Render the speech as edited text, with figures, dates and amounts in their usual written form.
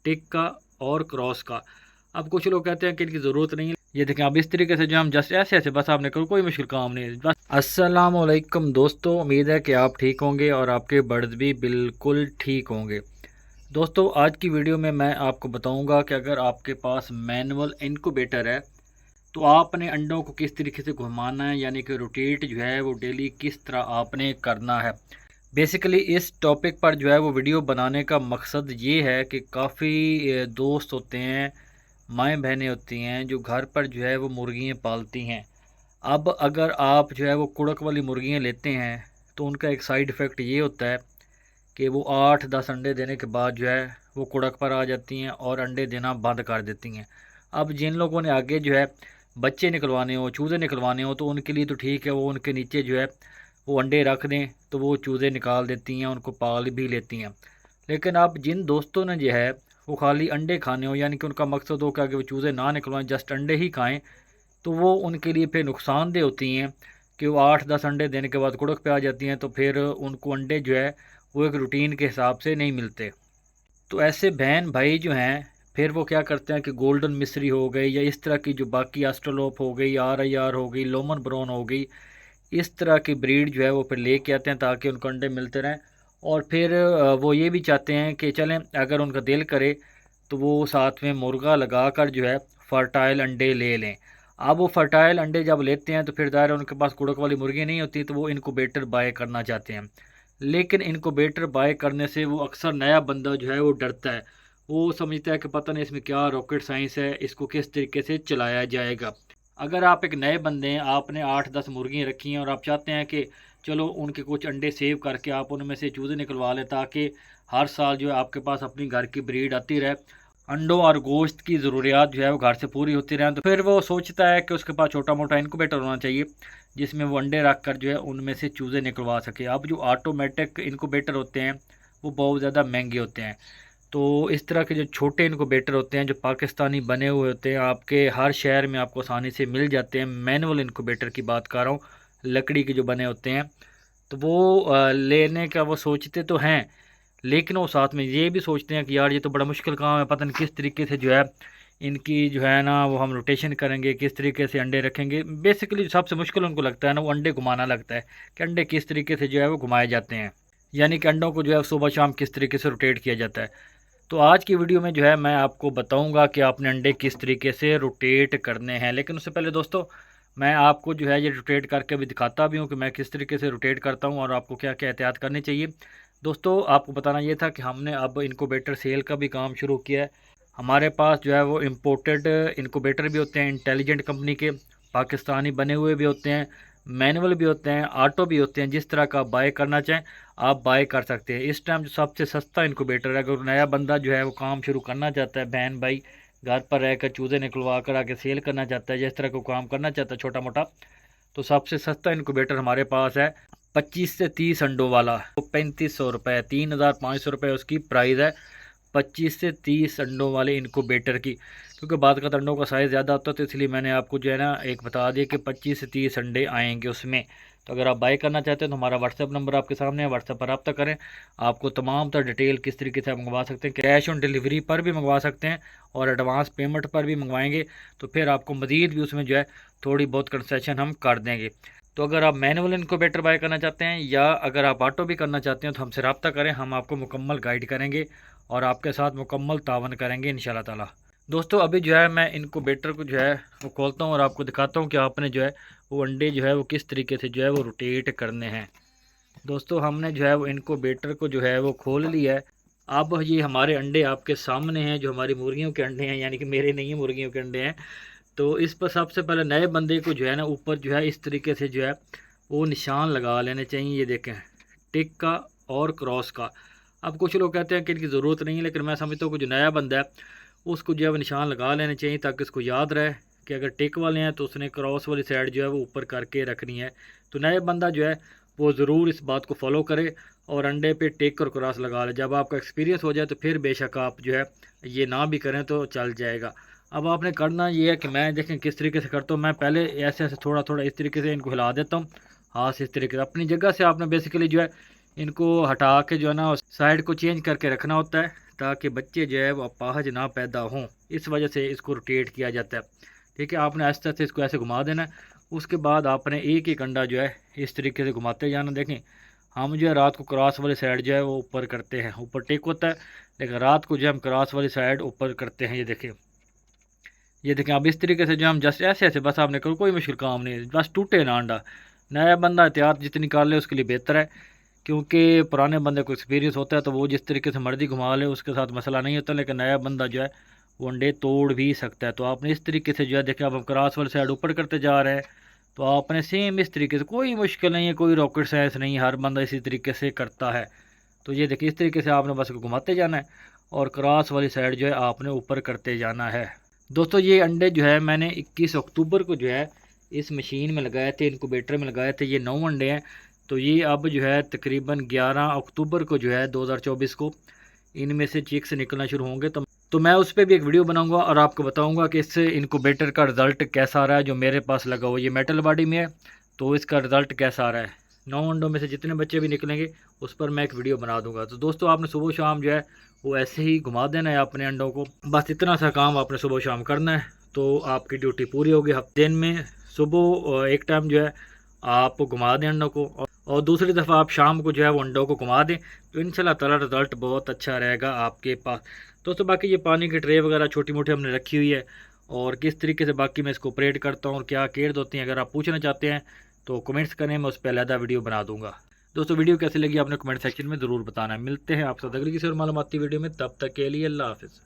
टिक का और क्रॉस का। अब कुछ लोग कहते हैं कि इनकी ज़रूरत नहीं है। ये देखें, अब इस तरीके से जो हम जस्ट ऐसे ऐसे बस आपने करो, कोई मुश्किल काम नहीं है बस। अस्सलाम वालेकुम दोस्तों, उम्मीद है कि आप ठीक होंगे और आपके बर्ड्स भी बिल्कुल ठीक होंगे। दोस्तों, आज की वीडियो में मैं आपको बताऊंगा कि अगर आपके पास मैनुअल इनक्यूबेटर है तो आपने अंडों को किस तरीके से घुमाना है, यानी कि रोटेट जो है वो डेली किस तरह आपने करना है। बेसिकली इस टॉपिक पर जो है वो वीडियो बनाने का मकसद ये है कि काफ़ी दोस्त होते हैं, माएँ बहनें होती हैं जो घर पर जो है वो मुर्गियाँ पालती हैं। अब अगर आप जो है वो कुड़क वाली मुर्गियाँ लेते हैं तो उनका एक साइड इफ़ेक्ट ये होता है कि वो 8-10 अंडे देने के बाद जो है वो कुड़क पर आ जाती हैं और अंडे देना बंद कर देती हैं। अब जिन लोगों ने आगे जो है बच्चे निकलवाने हो, चूज़े निकलवाने हो, तो उनके लिए तो ठीक है, वो उनके नीचे जो है वो अंडे रख दें तो वो चूज़े निकाल देती हैं, उनको पाल भी लेती हैं। लेकिन अब जिन दोस्तों ने जो है वो खाली अंडे खाने हो, यानी कि उनका मकसद हो कि आगे वो चूज़े ना निकलवाएं, जस्ट अंडे ही खाएं, तो वो उनके लिए फिर नुकसानदेह होती हैं कि वो 8-10 अंडे देने के बाद कुड़क पे आ जाती हैं, तो फिर उनको अंडे जो है वो एक रूटीन के हिसाब से नहीं मिलते। तो ऐसे बहन भाई जो हैं फिर वो क्या करते हैं कि गोल्डन मिस्री हो गई या इस तरह की जो बाकी एस्ट्रोलोप हो गई, RIR हो गई, लोमन ब्राउन हो गई, इस तरह की ब्रीड जो है वो फिर लेके आते हैं ताकि उनको अंडे मिलते रहें। और फिर वो ये भी चाहते हैं कि चलें, अगर उनका दिल करे तो वो साथ में मुर्गा लगा कर जो है फ़र्टाइल अंडे ले लें। अब वो फ़र्टाइल अंडे जब लेते हैं तो फिर ज़ाहिर है उनके पास कुड़क वाली मुर्गी नहीं होती, तो वो इनक्यूबेटर बाय करना चाहते हैं। लेकिन इनक्यूबेटर बाय करने से वो अक्सर नया बंदा जो है वो डरता है। वो समझता है कि पता नहीं इसमें क्या रॉकेट साइंस है, इसको किस तरीके से चलाया जाएगा। अगर आप एक नए बंदे हैं, आपने 8-10 मुर्गियाँ रखी हैं और आप चाहते हैं कि चलो उनके कुछ अंडे सेव करके आप उनमें से चूज़े निकलवा लें ताकि हर साल जो है आपके पास अपनी घर की ब्रीड आती रहे, अंडों और गोश्त की ज़रूरियात जो है वो घर से पूरी होती रहें, तो फिर वो सोचता है कि उसके पास छोटा मोटा इनक्यूबेटर होना चाहिए जिसमें वो अंडे रख कर जो है उनमें से चूज़े निकलवा सके। अब जो ऑटोमेटिक इनक्यूबेटर होते हैं वो बहुत ज़्यादा महंगे होते हैं। तो इस तरह के जो छोटे इनक्यूबेटर होते हैं जो पाकिस्तानी बने हुए होते हैं, आपके हर शहर में आपको आसानी से मिल जाते हैं। मैनुअल इनक्यूबेटर की बात कर रहा हूँ, लकड़ी के जो बने होते हैं, तो वो लेने का वो सोचते तो हैं, लेकिन वो साथ में ये भी सोचते हैं कि यार ये तो बड़ा मुश्किल काम है, पता नहीं किस तरीके से जो है इनकी जो है ना वो हम रोटेशन करेंगे, किस तरीके से अंडे रखेंगे। बेसिकली सबसे मुश्किल उनको लगता है ना वो अंडे घुमाना लगता है कि अंडे किस तरीके से जो है वो घुमाए जाते हैं, यानी कि अंडों को जो है सुबह शाम किस तरीके से रोटेट किया जाता है। तो आज की वीडियो में जो है मैं आपको बताऊंगा कि आपने अंडे किस तरीके से रोटेट करने हैं। लेकिन उससे पहले दोस्तों, मैं आपको जो है ये रोटेट करके भी दिखाता भी हूँ कि मैं किस तरीके से रोटेट करता हूँ और आपको क्या क्या एहतियात करनी चाहिए। दोस्तों, आपको बताना ये था कि हमने अब इनक्यूबेटर सेल का भी काम शुरू किया है। हमारे पास जो है वो इम्पोर्टेड इनक्यूबेटर भी होते हैं इंटेलिजेंट कंपनी के, पाकिस्तानी बने हुए भी होते हैं, मैनुअल भी होते हैं, ऑटो भी होते हैं। जिस तरह का आप बाय करना चाहें आप बाय कर सकते हैं। इस टाइम जो सबसे सस्ता इनक्यूबेटर है, अगर नया बंदा जो है वो काम शुरू करना चाहता है, बहन भाई घर पर रहकर चूज़े निकलवा कर आके सेल करना चाहता है, जिस तरह का काम करना चाहता है छोटा मोटा, तो सबसे सस्ता इनक्यूबेटर हमारे पास है 25 से 30 अंडों वाला। तो 3500 रुपये, 3500 रुपये उसकी प्राइस है 25 से 30 अंडों वाले इनक्यूबेटर की। क्योंकि बाद का अंडों का साइज़ ज़्यादा होता है तो इसलिए मैंने आपको जो है ना एक बता दिया कि 25 से 30 अंडे आएंगे उसमें। तो अगर आप बाय करना चाहते हैं तो हमारा व्हाट्सएप नंबर आपके सामने है, व्हाट्सएप पर रब्ता करें। आपको तमाम तरह डिटेल किस तरीके से आप मंगवा सकते हैं, कैश ऑन डिलीवरी पर भी मंगवा सकते हैं और एडवांस पेमेंट पर भी मंगवाएंगे तो फिर आपको मज़ीद भी उसमें जो है थोड़ी बहुत कंसेशन हम कर देंगे। तो अगर आप मैनुअल इनक्यूबेटर बाय करना चाहते हैं या अगर आप ऑटो भी करना चाहते हैं तो हमसे रब्ता करें, हम आपको मुकम्मल गाइड करेंगे और आपके साथ मुकम्मल तावन करेंगे इंशाल्लाह ताला। दोस्तों, अभी जो है मैं इनक्यूबेटर को जो है वो खोलता हूँ और आपको दिखाता हूँ कि आपने जो है वो अंडे जो है वो किस तरीके से जो है वो रोटेट करने हैं। दोस्तों, हमने जो है वो इनक्यूबेटर को जो है वो खोल लिया है। अब ये हमारे अंडे आपके सामने हैं, जो हमारी मुर्गियों के अंडे हैं, यानी कि मेरे नहीं है, मुर्गियों के अंडे हैं। तो इस पर सबसे पहले नए बंदे को जो है ना ऊपर जो है इस तरीके से जो है वो निशान लगा लेने चाहिए। ये देखें, टिक का और क्रॉस का। अब कुछ लोग कहते हैं कि इनकी ज़रूरत नहीं है, लेकिन मैं समझता हूँ कि जो नया बंदा है उसको जो है वो निशान लगा लेने चाहिए ताकि उसको याद रहे कि अगर टिक वाले हैं तो उसने क्रॉस वाली साइड जो है वो ऊपर करके रखनी है। तो नया बंदा जो है वो ज़रूर इस बात को फॉलो करे और अंडे पे टिक और क्रॉस लगा ले। जब आपका एक्सपीरियंस हो जाए तो फिर बेशक आप जो है ये ना भी करें तो चल जाएगा। अब आपने करना ये है कि मैं देखें किस तरीके से करता हूँ। मैं पहले ऐसे ऐसे थोड़ा थोड़ा इस तरीके से इनको हिला देता हूँ हाथ से, इस तरीके से अपनी जगह से आपने बेसिकली जो है इनको हटा के जो है ना साइड को चेंज करके रखना होता है ताकि बच्चे जो है वो अपाहज ना पैदा हों। इस वजह से इसको रोटेट किया जाता है। ठीक है, आपने आस्ते आस्ते इसको ऐसे घुमा देना है। उसके बाद आपने एक एक अंडा जो है इस तरीके से घुमाते जाना। देखें, हम जो है रात को क्रॉस वाली साइड जो है वो ऊपर करते हैं, ऊपर टेक होता है, लेकिन रात को जो हम क्रॉस वाली साइड ऊपर करते हैं। ये देखें अब इस तरीके से जो हम जस्ट ऐसे ऐसे, बस आपने करो, कोई मुश्किल काम नहीं है, बस टूटे ना अंडा। नया बंदा एहतियात जितनी कर ले उसके लिए बेहतर है, क्योंकि पुराने बंदे को एक्सपीरियंस होता है तो वो जिस तरीके से मर्जी घुमा ले उसके साथ मसला नहीं होता, लेकिन नया बंदा जो है वो अंडे तोड़ भी सकता है। तो आपने इस तरीके से जो है, देखिए अब हम क्रॉस वाली साइड ऊपर करते जा रहे हैं, तो आपने सेम इस तरीके से, कोई मुश्किल नहीं है, कोई रॉकेट साइंस नहीं है, हर बंदा इसी तरीके से करता है। तो ये देखिए इस तरीके से आपने बस घुमाते जाना है और क्रॉस वाली साइड जो है आपने ऊपर करते जाना है। दोस्तों ये अंडे जो है मैंने 21 अक्टूबर को जो है इस मशीन में लगाए थे, इनक्यूबेटर में लगाए थे। ये 9 अंडे हैं। तो ये अब जो है तकरीबन 11 अक्टूबर को जो है 2024 को इनमें से चिक्स निकलना शुरू होंगे। तो मैं उस पर भी एक वीडियो बनाऊंगा और आपको बताऊंगा कि इस इनक्यूबेटर का रिज़ल्ट कैसा आ रहा है। जो मेरे पास लगा हुआ ये मेटल बॉडी में है, तो इसका रिज़ल्ट कैसा आ रहा है। 9 अंडों में से जितने बच्चे भी निकलेंगे उस पर मैं एक वीडियो बना दूंगा। तो दोस्तों आपने सुबह शाम जो है वो ऐसे ही घुमा देना है अपने अंडों को, बस इतना सा काम आपने सुबह शाम करना है, तो आपकी ड्यूटी पूरी होगी। हफ्ते दिन में सुबह एक टाइम जो है आप घुमा दें अंडों को, और दूसरी दफ़ा आप शाम को जो है वो अंडों को घुमा दें, तो इंशाल्लाह ताला रिज़ल्ट बहुत अच्छा रहेगा आपके पास। दोस्तों बाकी ये पानी की ट्रे वगैरह छोटी मोटी हमने रखी हुई है, और किस तरीके से बाकी मैं इसको ऑपरेट करता हूँ और क्या केयर होती हैं, अगर आप पूछना चाहते हैं तो कमेंट्स करें, मैं उस पर अलहदा वीडियो बना दूँगा। दोस्तों वीडियो कैसी लगी आपने कमेंट सेक्शन में ज़रूर बताना है। मिलते हैं आपसे अगली किसी और मालूमाती वीडियो में, तब तक के लिए अल्लाह हाफ़िज़।